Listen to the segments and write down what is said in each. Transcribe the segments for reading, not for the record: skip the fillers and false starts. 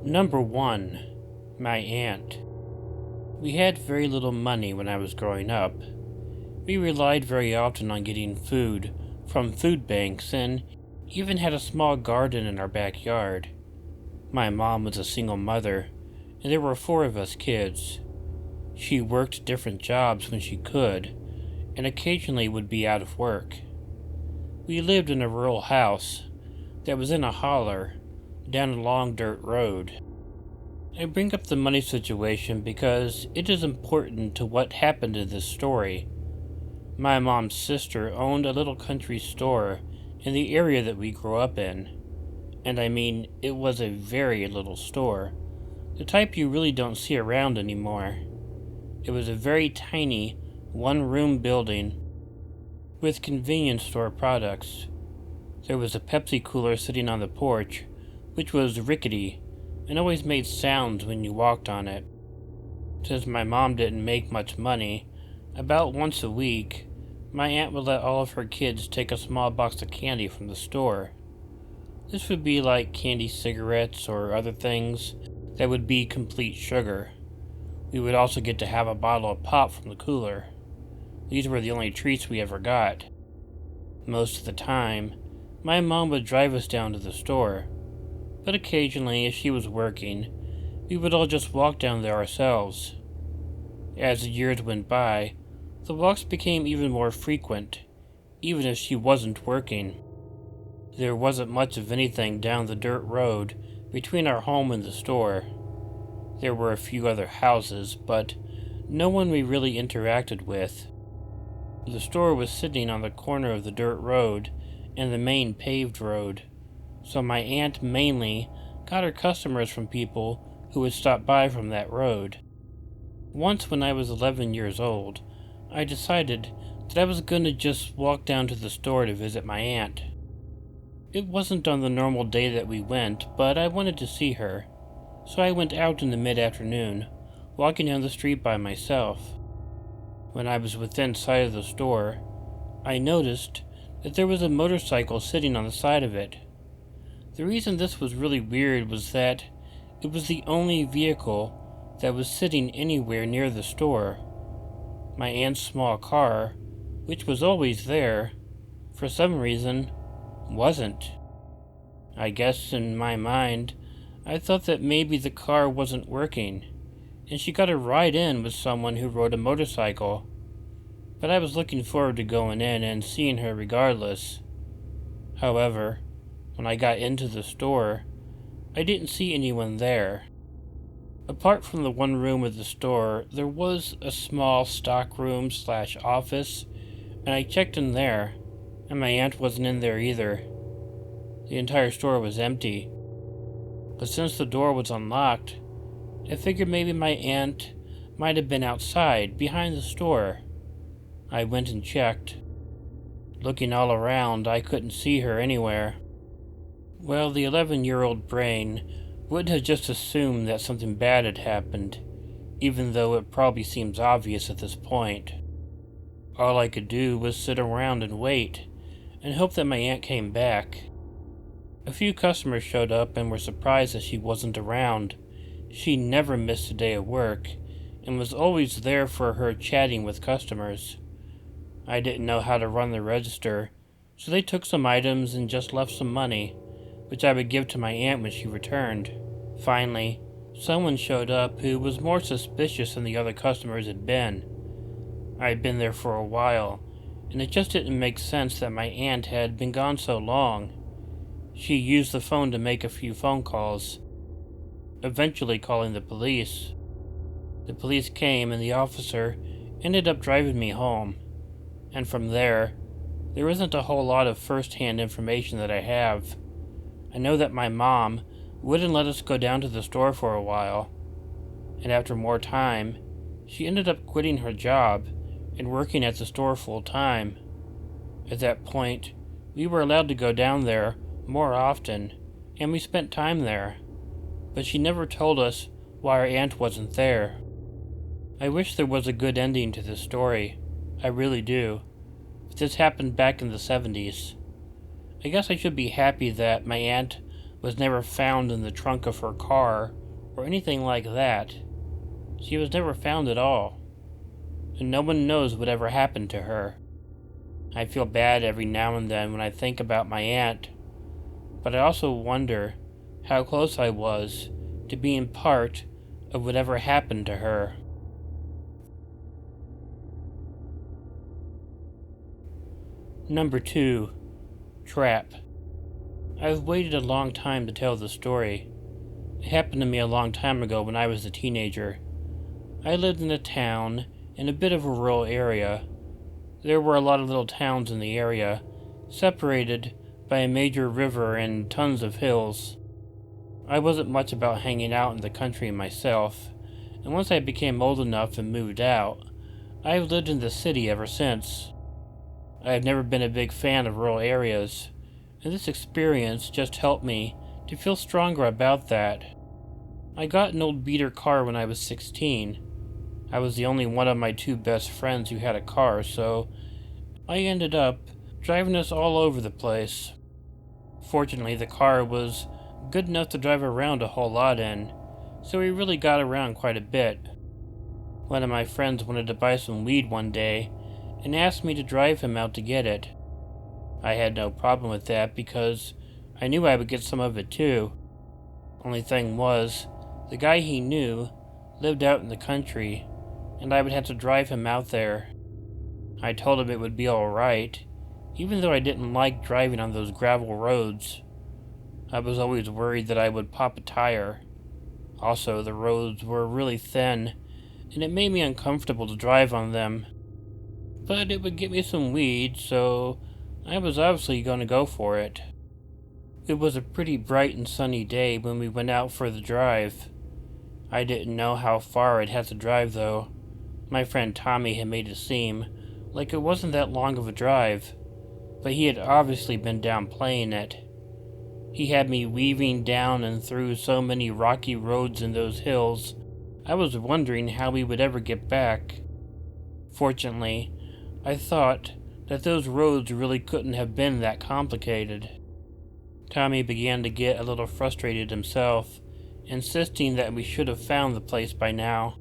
Number 1. My aunt. We had very little money when I was growing up. We relied very often on getting food from food banks and even had a small garden in our backyard. My mom was a single mother, and there were 4 of us kids. She worked different jobs when she could, and occasionally would be out of work. We lived in a rural house that was in a holler down a long dirt road. I bring up the money situation because it is important to what happened in this story. My mom's sister owned a little country store in the area that we grew up in. And I mean, it was a very little store, the type you really don't see around anymore. It was a very tiny, one-room building with convenience store products. There was a Pepsi cooler sitting on the porch, which was rickety and always made sounds when you walked on it. Since my mom didn't make much money, about once a week, my aunt would let all of her kids take a small box of candy from the store. This would be like candy cigarettes or other things that would be complete sugar. We would also get to have a bottle of pop from the cooler. These were the only treats we ever got. Most of the time, my mom would drive us down to the store, but occasionally, if she was working, we would all just walk down there ourselves. As the years went by, the walks became even more frequent, even if she wasn't working. There wasn't much of anything down the dirt road between our home and the store. There were a few other houses, but no one we really interacted with. The store was sitting on the corner of the dirt road and the main paved road, so my aunt mainly got her customers from people who would stop by from that road. Once when I was 11 years old, I decided that I was going to just walk down to the store to visit my aunt. It wasn't on the normal day that we went, but I wanted to see her, so I went out in the mid-afternoon, walking down the street by myself. When I was within sight of the store, I noticed that there was a motorcycle sitting on the side of it. The reason this was really weird was that it was the only vehicle that was sitting anywhere near the store. My aunt's small car, which was always there, for some reason, wasn't. I guess in my mind, I thought that maybe the car wasn't working, and she got a ride in with someone who rode a motorcycle. But I was looking forward to going in and seeing her regardless. However, when I got into the store, I didn't see anyone there. Apart from the one room of the store, there was a small stockroom/office, and I checked in there, and my aunt wasn't in there either. The entire store was empty. But since the door was unlocked, I figured maybe my aunt might have been outside, behind the store. I went and checked. Looking all around, I couldn't see her anywhere. Well, the 11-year-old brain would have just assumed that something bad had happened, even though it probably seems obvious at this point. All I could do was sit around and wait, and hope that my aunt came back. A few customers showed up and were surprised that she wasn't around. She never missed a day of work, and was always there for her chatting with customers. I didn't know how to run the register, so they took some items and just left some money, which I would give to my aunt when she returned. Finally, someone showed up who was more suspicious than the other customers had been. I had been there for a while, and it just didn't make sense that my aunt had been gone so long. She used the phone to make a few phone calls, eventually calling the police. The police came and the officer ended up driving me home, and from there isn't a whole lot of first-hand information that I have. I know that my mom wouldn't let us go down to the store for a while, and after more time, she ended up quitting her job and working at the store full-time. At that point, we were allowed to go down there more often, and we spent time there, but she never told us why our aunt wasn't there. I wish there was a good ending to this story. I really do. But this happened back in the 70s. I guess I should be happy that my aunt was never found in the trunk of her car or anything like that. She was never found at all, and no one knows whatever happened to her. I feel bad every now and then when I think about my aunt, but I also wonder how close I was to being part of whatever happened to her. Number 2. Trap. I've waited a long time to tell the story. It happened to me a long time ago when I was a teenager. I lived in a town in a bit of a rural area. There were a lot of little towns in the area, separated by a major river and tons of hills. I wasn't much about hanging out in the country myself, and once I became old enough and moved out, I've lived in the city ever since. I have never been a big fan of rural areas, and this experience just helped me to feel stronger about that. I got an old beater car when I was 16. I was the only one of my 2 best friends who had a car, so I ended up driving us all over the place. Fortunately, the car was good enough to drive around a whole lot in, so we really got around quite a bit. One of my friends wanted to buy some weed one day and asked me to drive him out to get it. I had no problem with that because I knew I would get some of it too. Only thing was, the guy he knew lived out in the country, and I would have to drive him out there. I told him it would be alright, even though I didn't like driving on those gravel roads. I was always worried that I would pop a tire. Also, the roads were really thin, and it made me uncomfortable to drive on them. But it would get me some weed, so I was obviously going to go for it. It was a pretty bright and sunny day when we went out for the drive. I didn't know how far I'd have to drive, though. My friend Tommy had made it seem like it wasn't that long of a drive, but he had obviously been downplaying it. He had me weaving down and through so many rocky roads in those hills, I was wondering how we would ever get back. Fortunately, I thought that those roads really couldn't have been that complicated. Tommy began to get a little frustrated himself, insisting that we should have found the place by now.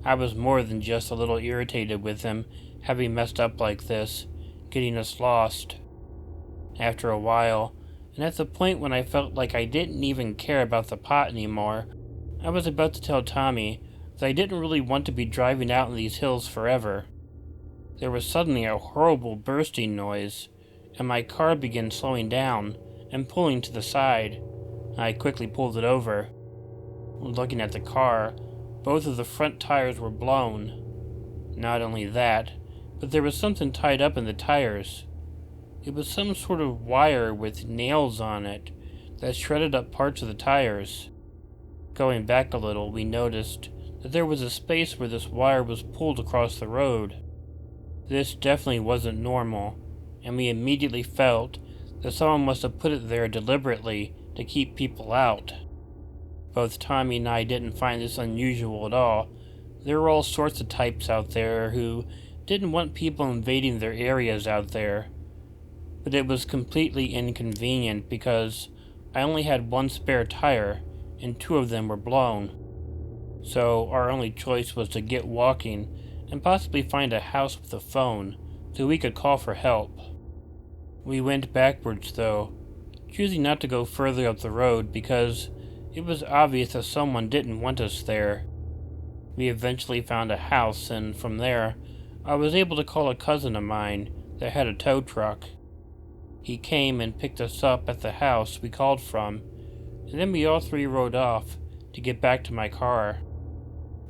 I was more than just a little irritated with him having messed up like this, getting us lost. After a while, and at the point when I felt like I didn't even care about the pot anymore, I was about to tell Tommy that I didn't really want to be driving out in these hills forever. There was suddenly a horrible bursting noise, and my car began slowing down and pulling to the side. I quickly pulled it over. Looking at the car, both of the front tires were blown. Not only that, but there was something tied up in the tires. It was some sort of wire with nails on it that shredded up parts of the tires. Going back a little, we noticed that there was a space where this wire was pulled across the road. This definitely wasn't normal, and we immediately felt that someone must have put it there deliberately to keep people out. Both Tommy and I didn't find this unusual at all. There were all sorts of types out there who didn't want people invading their areas out there. But it was completely inconvenient because I only had one spare tire and 2 of them were blown. So our only choice was to get walking and possibly find a house with a phone so we could call for help. We went backwards though, choosing not to go further up the road because it was obvious that someone didn't want us there. We eventually found a house, and from there, I was able to call a cousin of mine that had a tow truck. He came and picked us up at the house we called from, and then we all 3 rode off to get back to my car.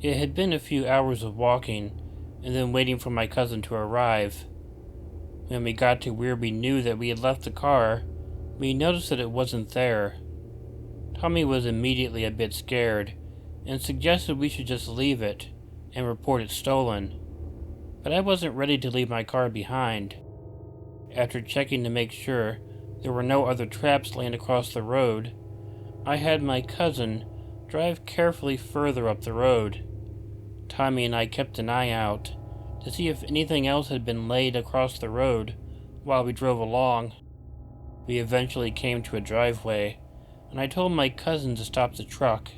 It had been a few hours of walking, and then waiting for my cousin to arrive. When we got to where we knew that we had left the car, we noticed that it wasn't there. Tommy was immediately a bit scared, and suggested we should just leave it and report it stolen. But I wasn't ready to leave my car behind. After checking to make sure there were no other traps laying across the road, I had my cousin drive carefully further up the road. Tommy and I kept an eye out to see if anything else had been laid across the road while we drove along. We eventually came to a driveway, and I told my cousin to stop the truck.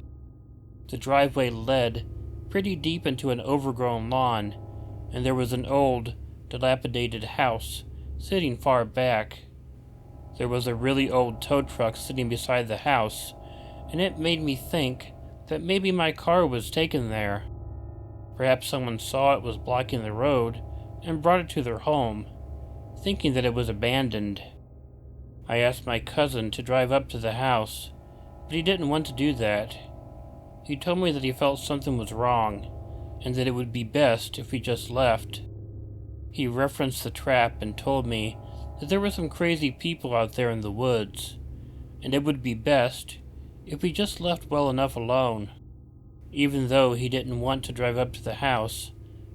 The driveway led pretty deep into an overgrown lawn, and there was an old, dilapidated house sitting far back. There was a really old tow truck sitting beside the house, and it made me think that maybe my car was taken there. Perhaps someone saw it was blocking the road and brought it to their home, thinking that it was abandoned. I asked my cousin to drive up to the house, but he didn't want to do that. He told me that he felt something was wrong, and that it would be best if we just left. He referenced the trap and told me that there were some crazy people out there in the woods, and it would be best if we just left well enough alone. Even though he didn't want to drive up to the house,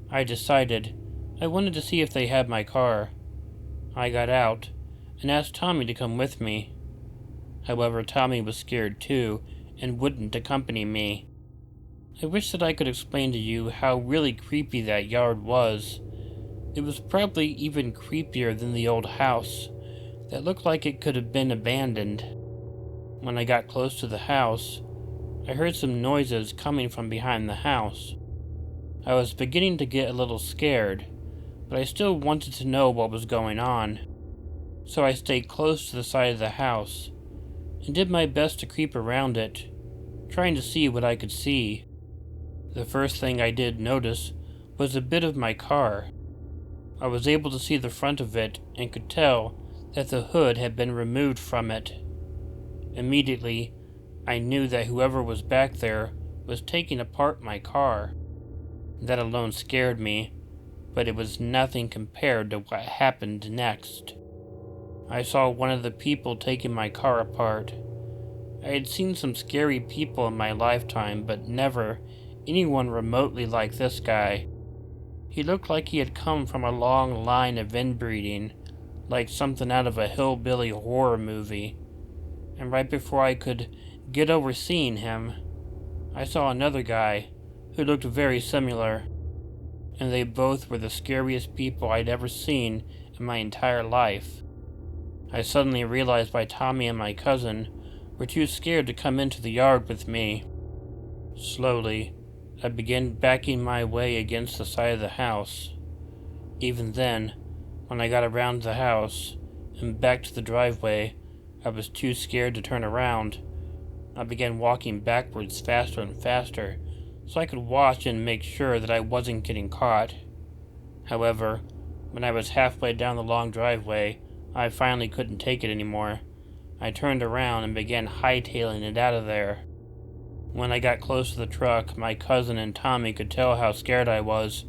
I decided I wanted to see if they had my car. I got out and asked Tommy to come with me. However, Tommy was scared too and wouldn't accompany me. I wish that I could explain to you how really creepy that yard was. It was probably even creepier than the old house that looked like it could have been abandoned. When I got close to the house, I heard some noises coming from behind the house. I was beginning to get a little scared, but I still wanted to know what was going on. So I stayed close to the side of the house and did my best to creep around it, trying to see what I could see. The first thing I did notice was a bit of my car. I was able to see the front of it and could tell that the hood had been removed from it. Immediately, I knew that whoever was back there was taking apart my car. That alone scared me, but it was nothing compared to what happened next. I saw one of the people taking my car apart. I had seen some scary people in my lifetime, but never anyone remotely like this guy. He looked like he had come from a long line of inbreeding, like something out of a hillbilly horror movie. And right before I could get over seeing him, I saw another guy who looked very similar, and they both were the scariest people I'd ever seen in my entire life. I suddenly realized why Tommy and my cousin were too scared to come into the yard with me. Slowly, I began backing my way against the side of the house. Even then, when I got around the house and back to the driveway, I was too scared to turn around. I began walking backwards faster and faster so I could watch and make sure that I wasn't getting caught. However, when I was halfway down the long driveway, I finally couldn't take it anymore. I turned around and began hightailing it out of there. When I got close to the truck, my cousin and Tommy could tell how scared I was.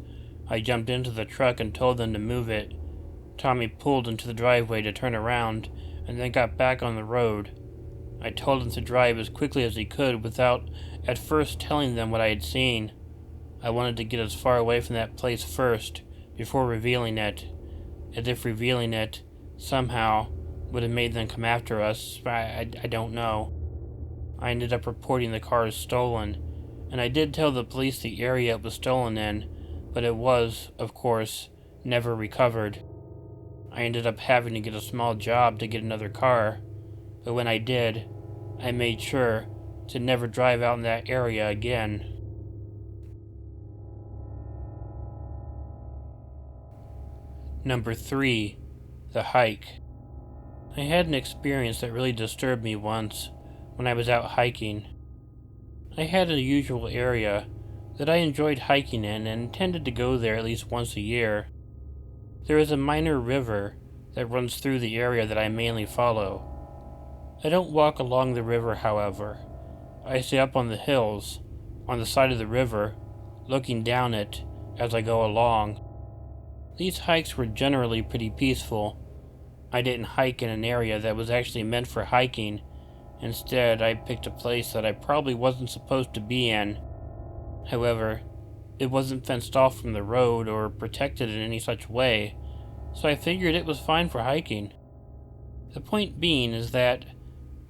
I jumped into the truck and told them to move it. Tommy pulled into the driveway to turn around and then got back on the road. I told him to drive as quickly as he could without at first telling them what I had seen. I wanted to get as far away from that place first, before revealing it, as if revealing it somehow would have made them come after us. I don't know. I ended up reporting the car as stolen, and I did tell the police the area it was stolen in, but it was, of course, never recovered. I ended up having to get a small job to get another car, but when I did, I made sure to never drive out in that area again. Number 3. The hike. I had an experience that really disturbed me once when I was out hiking. I had a usual area that I enjoyed hiking in and tended to go there at least once a year. There is a minor river that runs through the area that I mainly follow. I don't walk along the river, however. I stay up on the hills, on the side of the river, looking down it as I go along. These hikes were generally pretty peaceful. I didn't hike in an area that was actually meant for hiking. Instead, I picked a place that I probably wasn't supposed to be in. However, it wasn't fenced off from the road or protected in any such way, so I figured it was fine for hiking. The point being is that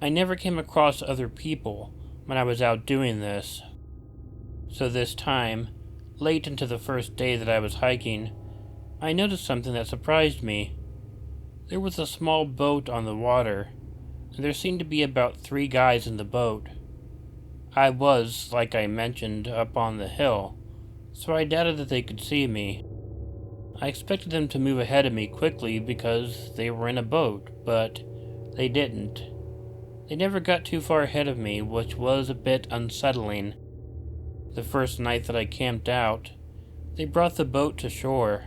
I never came across other people when I was out doing this. So this time, late into the first day that I was hiking, I noticed something that surprised me. There was a small boat on the water. and there seemed to be about 3 guys in the boat. I was, like I mentioned, up on the hill, so I doubted that they could see me. I expected them to move ahead of me quickly because they were in a boat, but they didn't. They never got too far ahead of me, which was a bit unsettling. The first night that I camped out, they brought the boat to shore.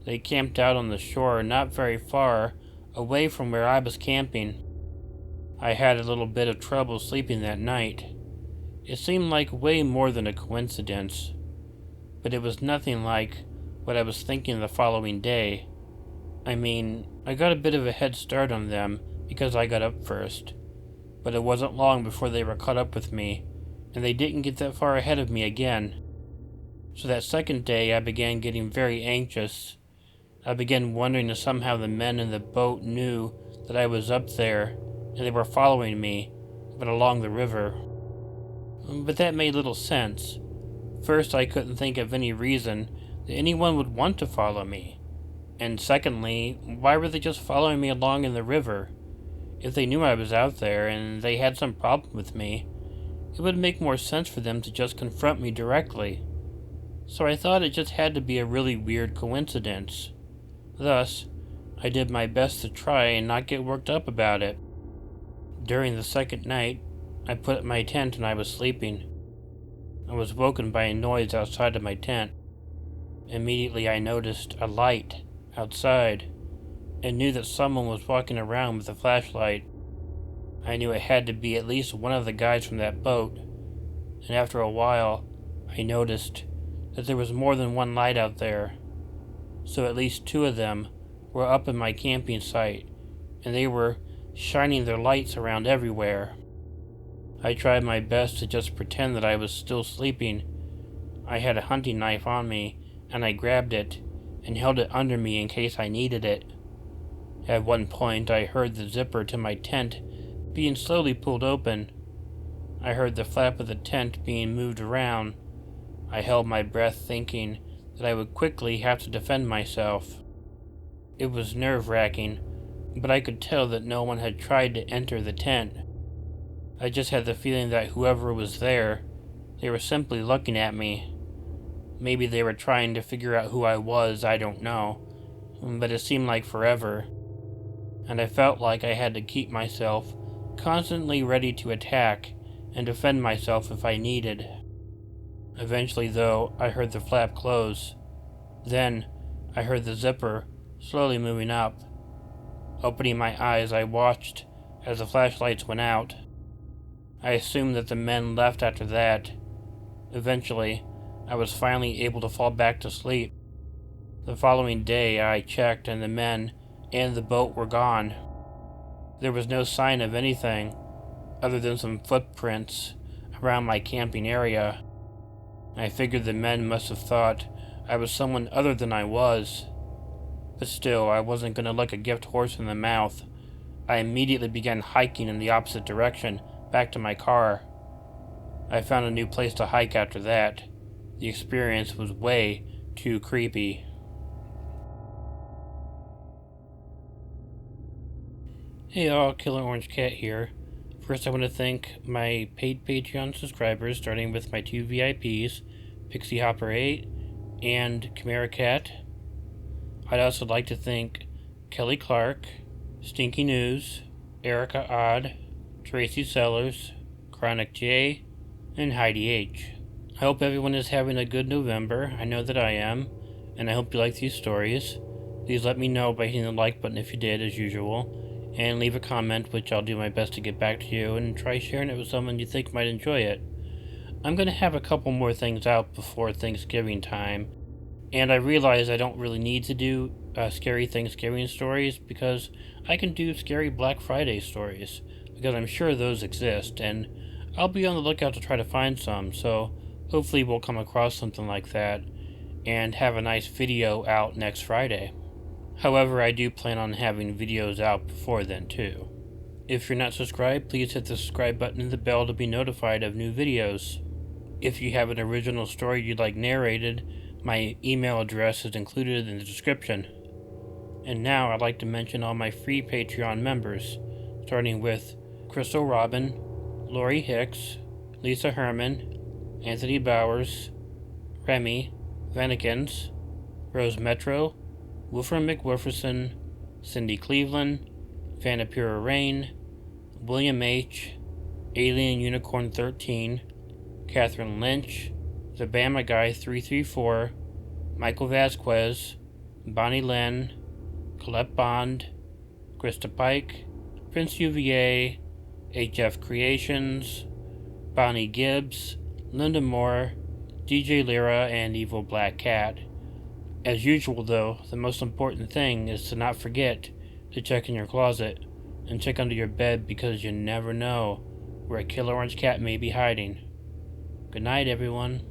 They camped out on the shore not very far away from where I was camping. I had a little bit of trouble sleeping that night. It seemed like way more than a coincidence, but it was nothing like what I was thinking the following day. I mean, I got a bit of a head start on them because I got up first, but it wasn't long before they were caught up with me, and they didn't get that far ahead of me again. So that second day I began getting very anxious. I began wondering if somehow the men in the boat knew that I was up there, and they were following me, but along the river. But that made little sense. First, I couldn't think of any reason that anyone would want to follow me. And secondly, why were they just following me along in the river? If they knew I was out there and they had some problem with me, it would make more sense for them to just confront me directly. So I thought it just had to be a really weird coincidence. Thus, I did my best to try and not get worked up about it. During the second night, I put up my tent and I was sleeping. I was woken by a noise outside of my tent. Immediately I noticed a light outside and knew that someone was walking around with a flashlight. I knew it had to be at least one of the guys from that boat, and after a while I noticed that there was more than one light out there. So at least 2 of them were up in my camping site, and they were shining their lights around everywhere. I tried my best to just pretend that I was still sleeping. I had a hunting knife on me, and I grabbed it and held it under me in case I needed it. At one point, I heard the zipper to my tent being slowly pulled open. I heard the flap of the tent being moved around. I held my breath thinking that I would quickly have to defend myself. It was nerve-wracking, but I could tell that no one had tried to enter the tent. I just had the feeling that whoever was there, they were simply looking at me. Maybe they were trying to figure out who I was, I don't know, but it seemed like forever, and I felt like I had to keep myself constantly ready to attack and defend myself if I needed. Eventually, though, I heard the flap close. Then, I heard the zipper slowly moving up. Opening my eyes, I watched as the flashlights went out. I assumed that the men left after that. Eventually, I was finally able to fall back to sleep. The following day, I checked and the men and the boat were gone. There was no sign of anything other than some footprints around my camping area. I figured the men must have thought I was someone other than I was. But still, I wasn't going to look a gift horse in the mouth. I immediately began hiking in the opposite direction, back to my car. I found a new place to hike after that. The experience was way too creepy. Hey all, Killer Orange Cat here. First I want to thank my paid Patreon subscribers, starting with my 2 VIPs, Pixie Hopper 8 and Chiamerah Cat. I'd also like to thank Kelli Clark, Stinky Ooze, EricaOdd, Tracy Sellars, Chronic J, and Heidi H. I hope everyone is having a good November. I know that I am, and I hope you like these stories. Please let me know by hitting the like button if you did, as usual, and leave a comment, which I'll do my best to get back to you, and try sharing it with someone you think might enjoy it. I'm going to have a couple more things out before Thanksgiving time, and I realize I don't really need to do scary Thanksgiving stories, because I can do scary Black Friday stories, because I'm sure those exist, and I'll be on the lookout to try to find some, so hopefully we'll come across something like that, and have a nice video out next Friday. However, I do plan on having videos out before then too. If you're not subscribed, please hit the subscribe button and the bell to be notified of new videos. If you have an original story you'd like narrated, my email address is included in the description. And now I'd like to mention all my free Patreon members. starting with Krystal Robin, Lori Hicks, Lisa Herman, Anthony Bowers, Remi, Venikins, Rose Metro, Woofer McWooferson, Cindy Cleveland, Vanapira Rayne, William H., Alien Unicorn 13, Kathryn Lynch, The Bama Guy 334, Michael Vasquez, Bonnie Lynn, Collet Bond, Krista Pike, Prince UVA, HF Creations, Bonnie Gibbs, Linda Moore, DJ Lira, and Evil Black Cat. As usual though, the most important thing is to not forget to check in your closet and check under your bed because you never know where a Killer Orange Cat may be hiding. Good night, everyone.